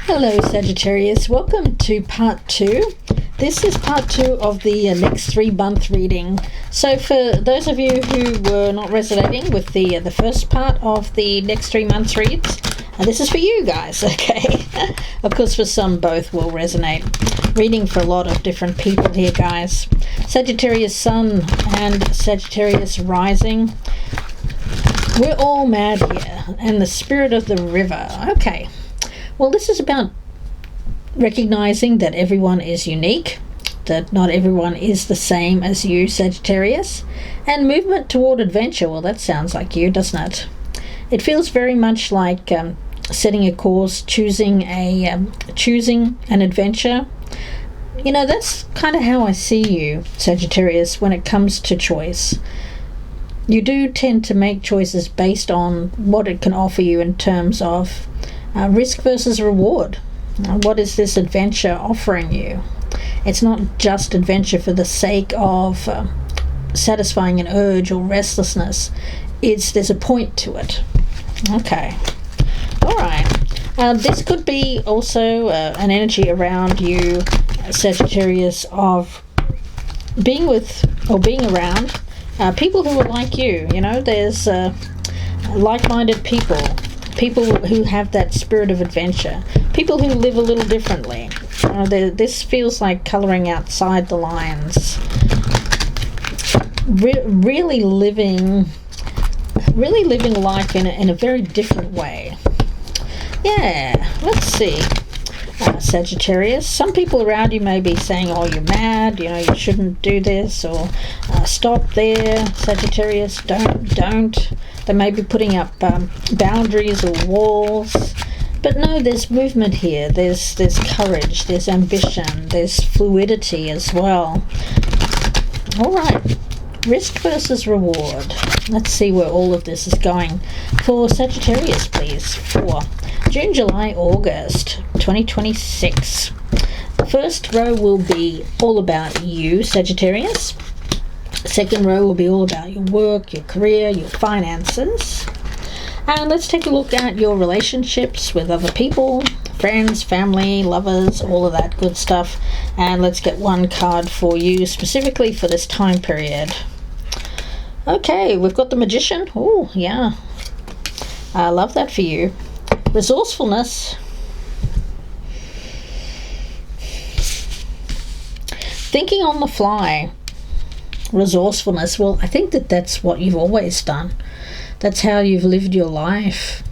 Hello Sagittarius, welcome to part 2. This is part 2 of the next 3-month reading. So for those of you who were not resonating with the first part of the next 3 months reads, this is for you guys, okay? Of course for some both will resonate. Reading for a lot of different people here, guys. Sagittarius Sun and Sagittarius Rising. We're all mad here, and the spirit of the river. Okay. Well, this is about recognizing that everyone is unique, that not everyone is the same as you, Sagittarius, and movement toward adventure. Well, that sounds like you, doesn't it? It feels very much like setting a course, choosing an adventure. You know, that's kind of how I see you, Sagittarius, when it comes to choice. You do tend to make choices based on what it can offer you in terms of risk versus reward. What is this adventure offering you? It's not just adventure for the sake of satisfying an urge or restlessness. There's a point to it. Okay. All right. This could be also an energy around you, Sagittarius, of being with or being around people who are like you. You know, there's like-minded people who have that spirit of adventure, people who live a little differently. This feels like colouring outside the lines, really living life in a very different way. Yeah, let's see. Sagittarius, some people around you may be saying, oh, you're mad, you know, you shouldn't do this, or stop there, Sagittarius, don't. They may be putting up boundaries or walls, but no, there's movement here, there's courage, there's ambition, there's fluidity as well. All right, risk versus reward. Let's see where all of this is going for Sagittarius, please, for June, July, August 2026. The first row will be all about you, Sagittarius. The second row will be all about your work, your career, your finances. And let's take a look at your relationships with other people, friends, family, lovers, all of that good stuff. And let's get one card for you specifically for this time period. Okay, we've got the Magician. Oh, yeah. I love that for you. Resourcefulness. Thinking on the fly. Resourcefulness. Well, I think that's what you've always done. That's how you've lived your life.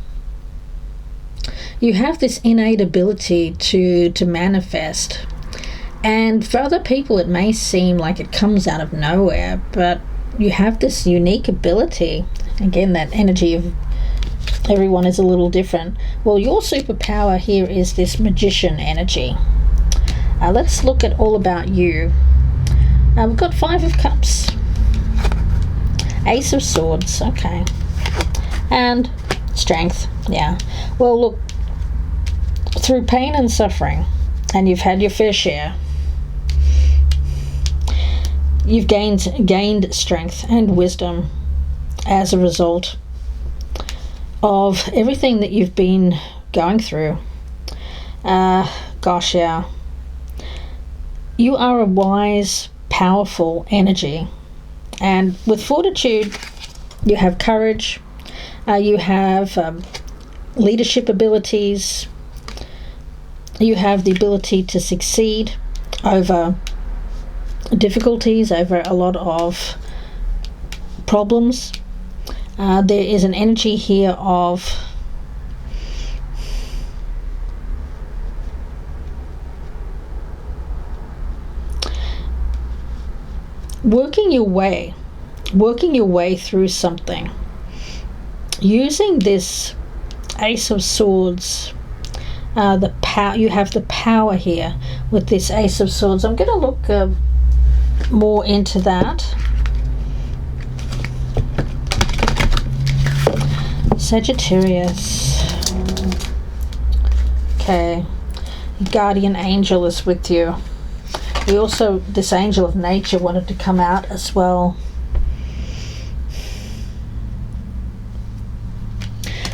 You have this innate ability to manifest. And for other people, it may seem like it comes out of nowhere, but you have this unique ability. Again, that energy of everyone is a little different. Well, your superpower here is this Magician energy. Let's look at all about you. We've got 5 of Cups, Ace of Swords, okay, and Strength. Yeah, well, look, through pain and suffering, and you've had your fair share, you've gained strength and wisdom as a result of everything that you've been going through. Gosh, yeah. You are a wise, powerful energy. And with fortitude, you have courage, you have leadership abilities, you have the ability to succeed over difficulties, over a lot of problems. There is an energy here of working your way through something, using this Ace of Swords. You have the power here with this Ace of Swords. I'm going to look more into that. Sagittarius. Okay, guardian angel is with you. We also, this angel of nature wanted to come out as well.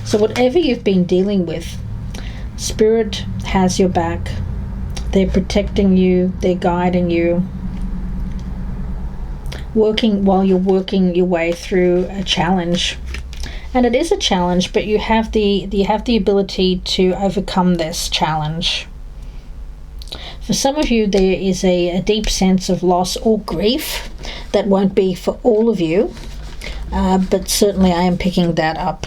So whatever you've been dealing with, Spirit has your back. They're protecting you. They're guiding you. While you're working your way through a challenge. And it is a challenge, but you have the ability to overcome this challenge. For some of you, there is a deep sense of loss or grief. That won't be for all of you, but certainly I am picking that up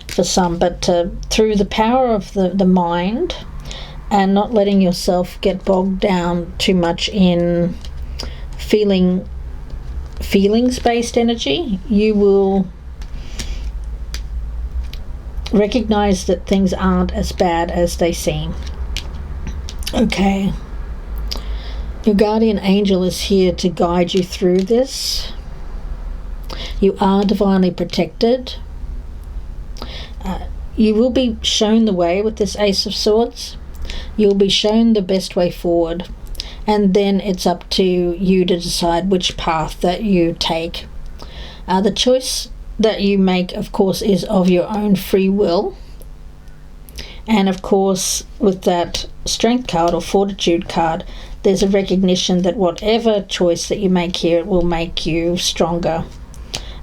for some. But through the power of the mind and not letting yourself get bogged down too much in feelings-based energy, you will recognize that things aren't as bad as they seem. Okay. Your guardian angel is here to guide you through this. You are divinely protected. You will be shown the way with this Ace of Swords. You'll be shown the best way forward. And then it's up to you to decide which path that you take. The choice that you make, of course, is of your own free will. And of course, with that Strength card or Fortitude card, there's a recognition that whatever choice that you make here, it will make you stronger.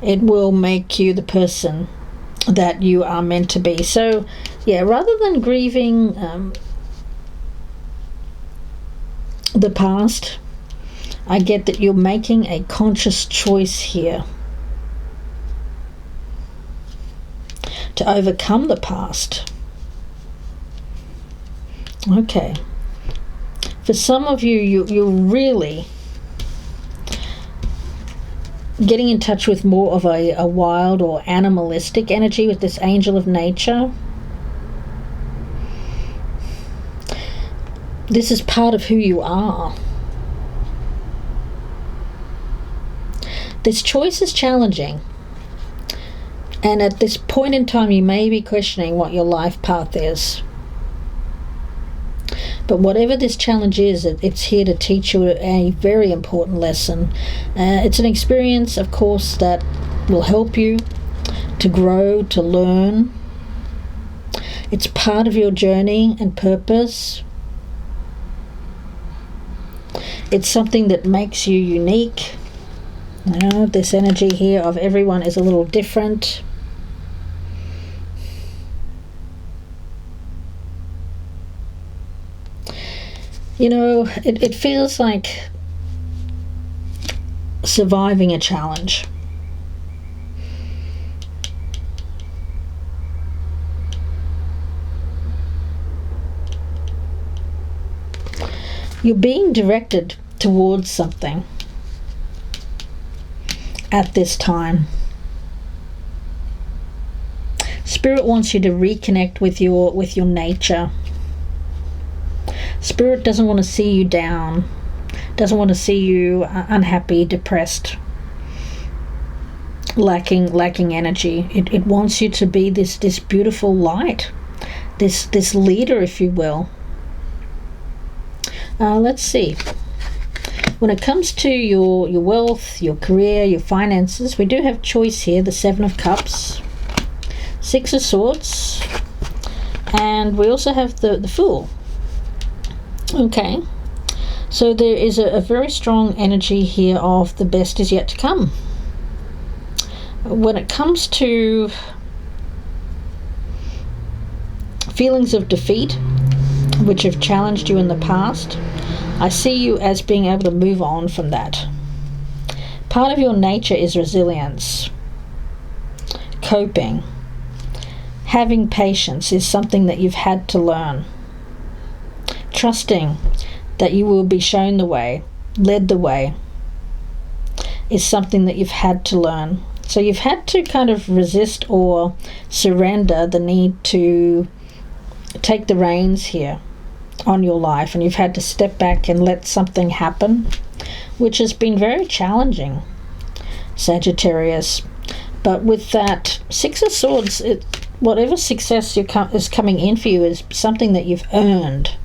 It will make you the person that you are meant to be. So, yeah, rather than grieving the past, I get that you're making a conscious choice here to overcome the past. Okay. For some of you, you're really getting in touch with more of a wild or animalistic energy with this angel of nature. This is part of who you are. This choice is challenging. And at this point in time, you may be questioning what your life path is. But whatever this challenge is, it's here to teach you a very important lesson. It's an experience, of course, that will help you to grow, to learn. It's part of your journey and purpose. It's something that makes you unique. You know, this energy here of everyone is a little different. You know, it feels like surviving a challenge. You're being directed towards something at this time. Spirit wants you to reconnect with your nature. Spirit doesn't want to see you down, doesn't want to see you unhappy, depressed, lacking energy. It wants you to be this beautiful light, this leader, if you will. Let's see. When it comes to your wealth, your career, your finances, we do have choice here, the Seven of Cups, Six of Swords, and we also have the Fool. Okay, so there is a very strong energy here of the best is yet to come. When it comes to feelings of defeat, which have challenged you in the past, I see you as being able to move on from that. Part of your nature is resilience, coping. Having patience is something that you've had to learn. Trusting that you will be shown the way, led the way, is something that you've had to learn. So you've had to kind of resist or surrender the need to take the reins here on your life, and you've had to step back and let something happen, which has been very challenging, Sagittarius. But with that Six of Swords, whatever success is coming in for you is something that you've earned.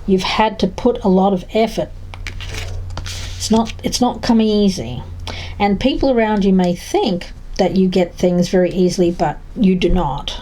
You've had to put a lot of effort. It's not coming easy. And people around you may think that you get things very easily, but you do not.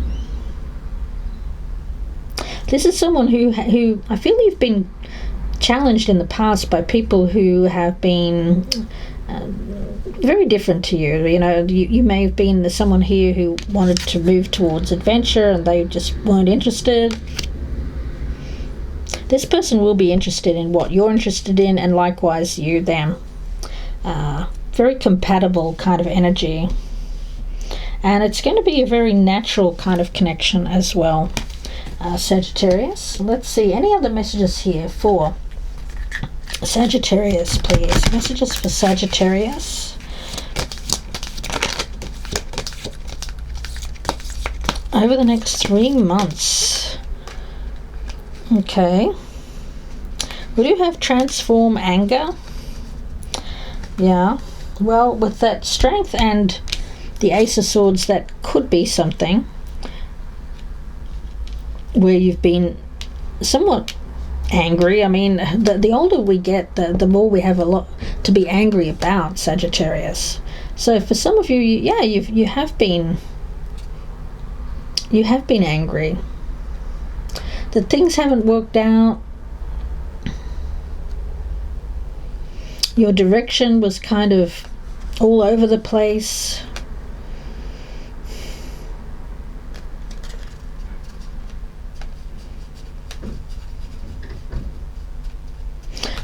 This is someone who I feel you've been challenged in the past by people who have been very different to you. You know, you may have been someone here who wanted to move towards adventure and they just weren't interested. This person will be interested in what you're interested in, and likewise you them. Very compatible kind of energy. And it's going to be a very natural kind of connection as well, Sagittarius. Let's see, any other messages here for Sagittarius, please? Messages for Sagittarius. Over the next 3 months. Okay. We do have transform anger. Yeah. Well, with that strength and the Ace of Swords, that could be something where you've been somewhat angry. I mean, the older we get, the more we have a lot to be angry about, Sagittarius. So for some of you, yeah, you have been angry that things haven't worked out. Your direction was kind of all over the place.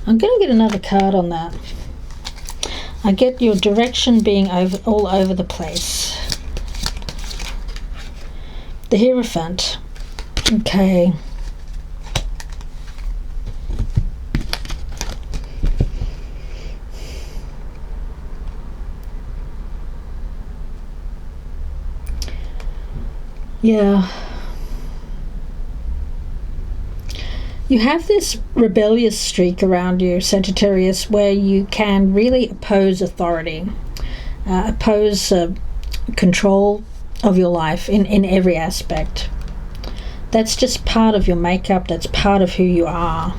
I'm going to get another card on that. I get your direction being all over the place. The Hierophant. Okay. Yeah. You have this rebellious streak around you, Sagittarius, where you can really oppose authority, oppose control of your life in every aspect. That's just part of your makeup. That's part of who you are.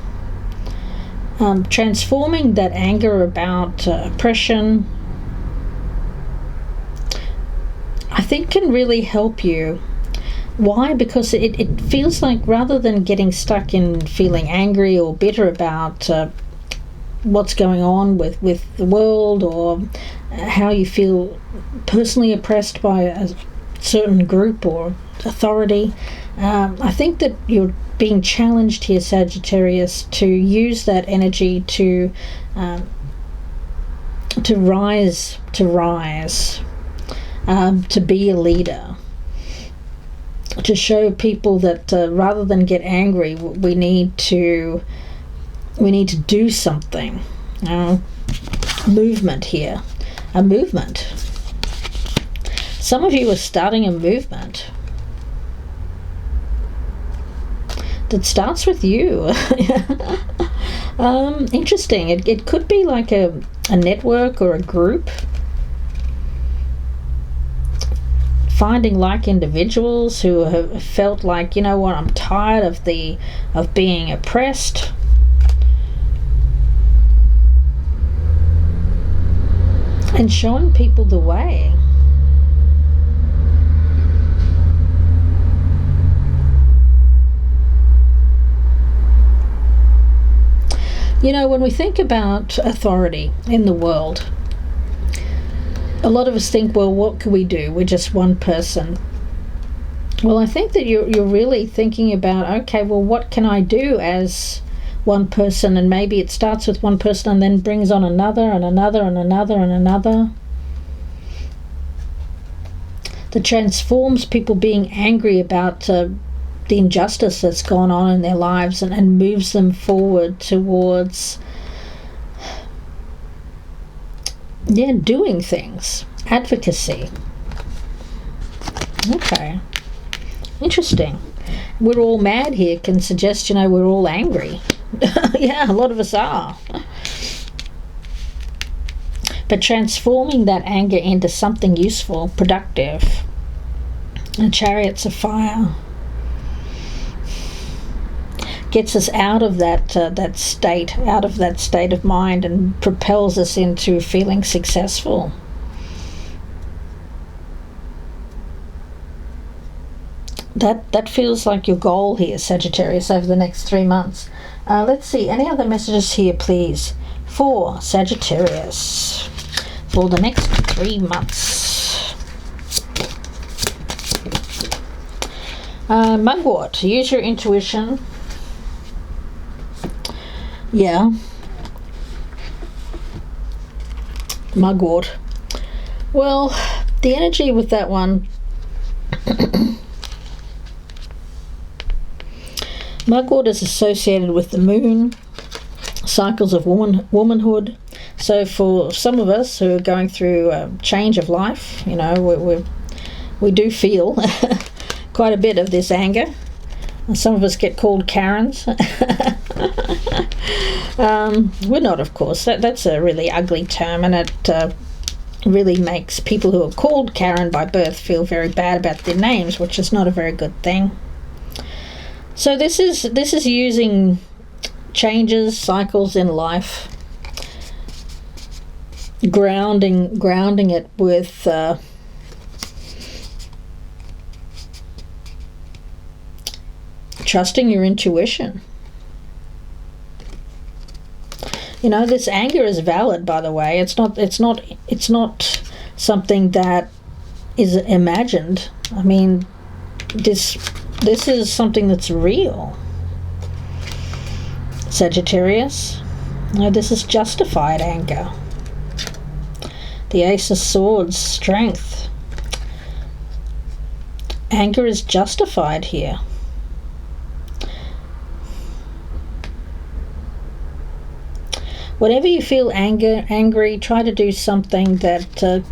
Transforming that anger about oppression, I think, can really help you. Why? Because it feels like, rather than getting stuck in feeling angry or bitter about what's going on with the world, or how you feel personally oppressed by a certain group or authority, I think that you're being challenged here, Sagittarius, to use that energy to rise, to be a leader. To show people that rather than get angry, we need to do something. Movement here, a movement. Some of you are starting a movement that starts with you. Interesting. It could be like a network or a group. Finding like individuals who have felt like, you know what, I'm tired of being oppressed. And showing people the way. You know, when we think about authority in the world, a lot of us think, well, what can we do? We're just one person. Well, I think that you're really thinking about, okay, well, what can I do as one person? And maybe it starts with one person and then brings on another and another and another and another. That transforms people being angry about the injustice that's gone on in their lives, and moves them forward towards doing things. Advocacy. Okay. Interesting. We're all mad here can suggest, we're all angry. Yeah, a lot of us are. But transforming that anger into something useful, productive. The Chariots of Fire gets us out of that state of mind, and propels us into feeling successful. That feels like your goal here, Sagittarius, over the next 3 months. Let's see, any other messages here, please, for Sagittarius for the next 3 months. Mugwort, use your intuition. Yeah. Mugwort. Well, the energy with that one, Mugwort is associated with the moon, cycles of womanhood. So for some of us who are going through a change of life, you know, we do feel quite a bit of this anger. Some of us get called Karens. We're not, of course. That's a really ugly term, and it really makes people who are called Karen by birth feel very bad about their names, which is not a very good thing. So this is using changes, cycles in life, grounding it with trusting your intuition. You know, this anger is valid, by the way. It's not something that is imagined. I mean, this is something that's real. Sagittarius. No, this is justified anger. The Ace of Swords, strength. Anger is justified here. Whenever you feel angry, try to do something that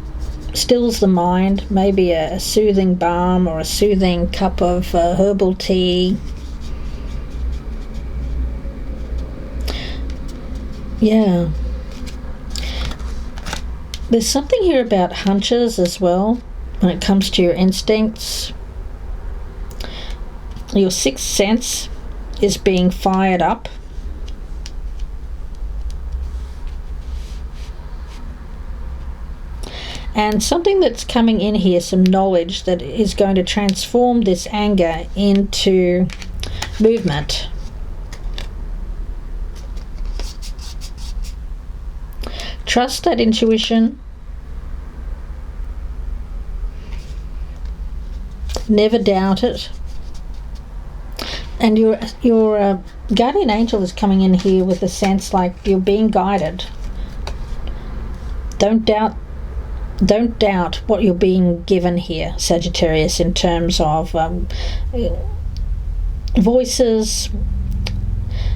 stills the mind, maybe a soothing balm or a soothing cup of herbal tea. Yeah. There's something here about hunches as well when it comes to your instincts. Your sixth sense is being fired up. And something that's coming in here, some knowledge that is going to transform this anger into movement. Trust that intuition. Never doubt it. And your guardian angel is coming in here with a sense like you're being guided. Don't doubt what you're being given here, Sagittarius, in terms of voices,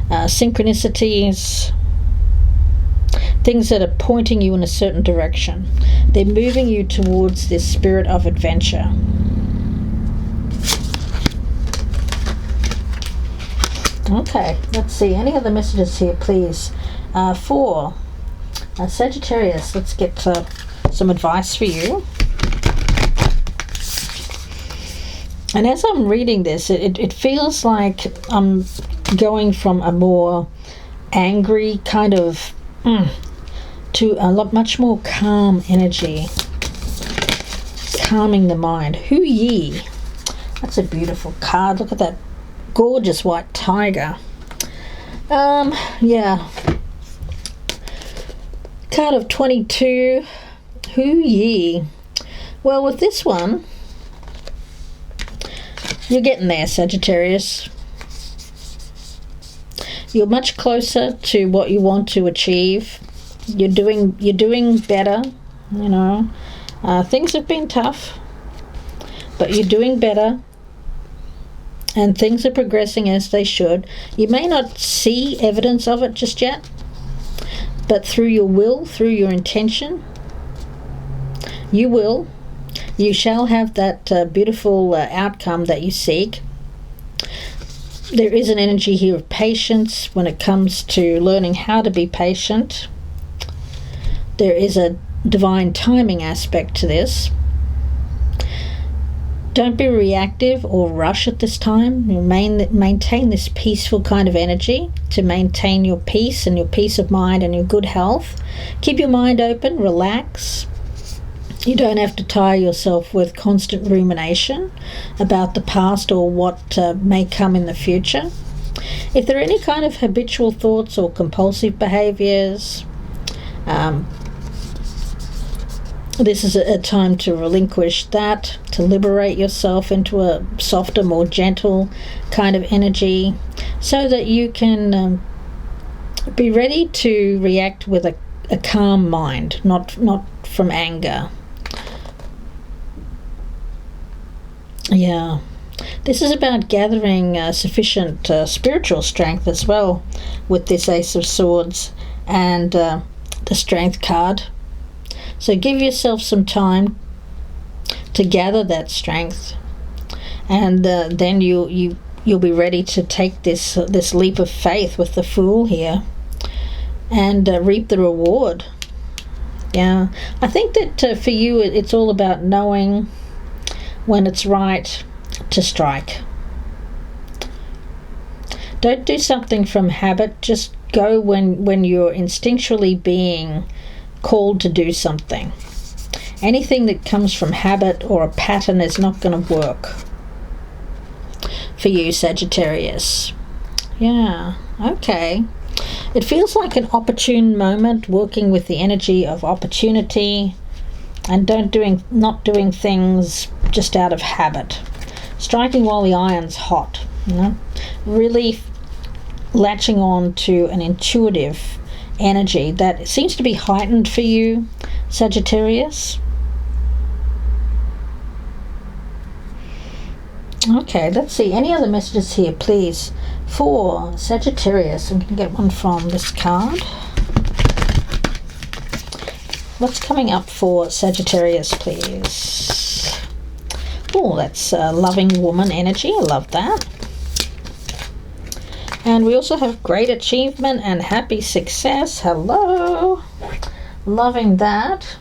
synchronicities, things that are pointing you in a certain direction. They're moving you towards this spirit of adventure. Okay, let's see. Any other messages here, please? For Sagittarius, let's get some advice for you. And as I'm reading this, it feels like I'm going from a more angry kind of to a lot much more calm energy, calming the mind. Hu Yi, that's a beautiful card. Look at that gorgeous white tiger. Yeah, card of 22. Hu Yi. Well, with this one, you're getting there, Sagittarius. You're much closer to what you want to achieve. You're doing better. You know, things have been tough, but you're doing better, and things are progressing as they should. You may not see evidence of it just yet, but through your will, through your intention, you shall have that beautiful outcome that you seek. There is an energy here of patience when it comes to learning how to be patient. There is a divine timing aspect to this. Don't be reactive or rush at this time. Maintain this peaceful kind of energy to maintain your peace and your peace of mind and your good health. Keep your mind open, relax. You don't have to tire yourself with constant rumination about the past or what may come in the future. If there are any kind of habitual thoughts or compulsive behaviours, this is a time to relinquish that, to liberate yourself into a softer, more gentle kind of energy, so that you can be ready to react with a calm mind, not from anger. Yeah. This is about gathering sufficient spiritual strength as well with this Ace of Swords and the Strength card. So give yourself some time to gather that strength, and then you'll be ready to take this leap of faith with the Fool here and reap the reward. Yeah, I think that for you it's all about knowing when it's right to strike. Don't do something from habit, just go when you're instinctually being called to do something. Anything that comes from habit or a pattern is not going to work for you, Sagittarius. Yeah, okay. It feels like an opportune moment, working with the energy of opportunity, and not doing things just out of habit. Striking while the iron's hot, really latching on to an intuitive energy that seems to be heightened for you, Sagittarius. Okay, let's see. Any other messages here, please, for Sagittarius? I'm going to get one from this card. What's coming up for Sagittarius, please? Oh, that's loving woman energy. I love that. And we also have great achievement and happy success. Hello. Loving that.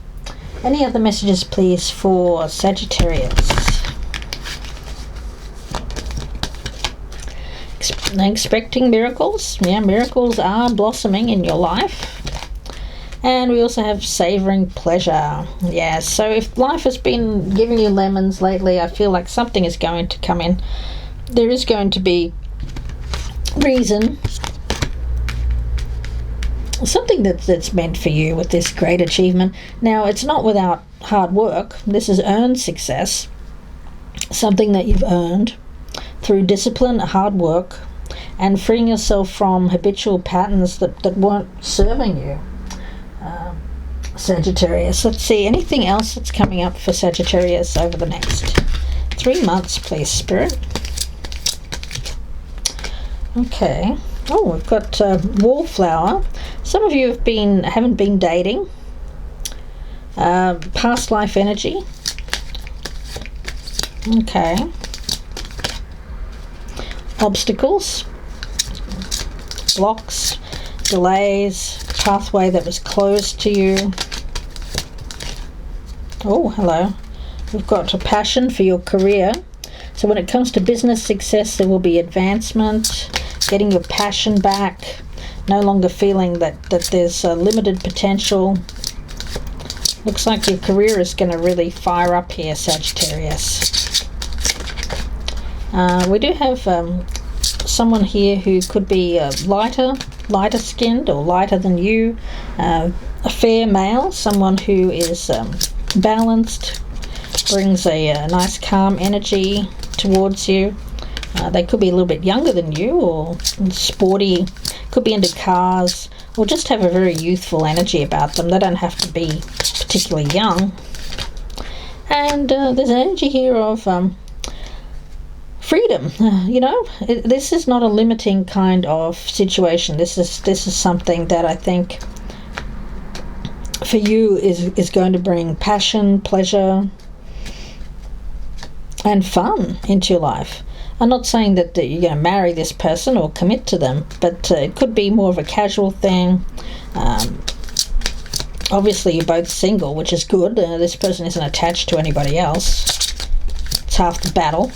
Any other messages, please, for Sagittarius? Expecting miracles. Yeah, miracles are blossoming in your life. And we also have savoring pleasure. Yeah, so if life has been giving you lemons lately, I feel like something is going to come in. There is going to be reason, something that's meant for you with this great achievement. Now, it's not without hard work. This is earned success, something that you've earned through discipline, hard work, and freeing yourself from habitual patterns that weren't serving you, Sagittarius. Let's see, anything else that's coming up for Sagittarius over the next 3 months, please, Spirit? Okay. Oh, we've got wallflower. Some of you haven't been dating. Past life energy. Okay. Obstacles, blocks, delays, pathway that was closed to you. Oh, hello. We've got a passion for your career. So when it comes to business success, there will be advancement, getting your passion back, no longer feeling that there's a limited potential. Looks like your career is going to really fire up here, Sagittarius. We do have someone here who could be lighter skinned or lighter than you, a fair male, someone who is balanced, brings a nice calm energy towards you. They could be a little bit younger than you, or sporty, could be into cars, or just have a very youthful energy about them. They don't have to be particularly young. And there's an energy here of freedom. This is not a limiting kind of situation. This is something that I think for you is going to bring passion, pleasure, and fun into your life. I'm not saying that you're going to marry this person or commit to them, but it could be more of a casual thing. Obviously, you're both single, which is good. This person isn't attached to anybody else. It's half the battle.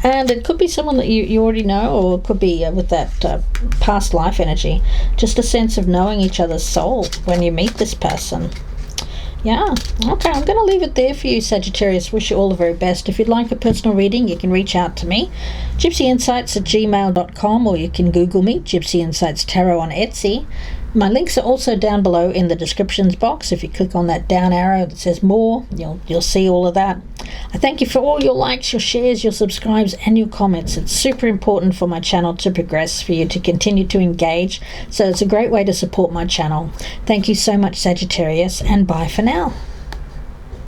And it could be someone that you already know, or it could be with that past life energy. Just a sense of knowing each other's soul when you meet this person. Yeah. Okay, I'm going to leave it there for you, Sagittarius. Wish you all the very best. If you'd like a personal reading, you can reach out to me, gypsyinsights@gmail.com, or you can Google me, Gypsy Insights Tarot on Etsy. My links are also down below in the descriptions box. If you click on that down arrow that says more, you'll see all of that. I thank you for all your likes, your shares, your subscribes, and your comments. It's super important for my channel to progress, for you to continue to engage. So it's a great way to support my channel. Thank you so much, Sagittarius, and bye for now.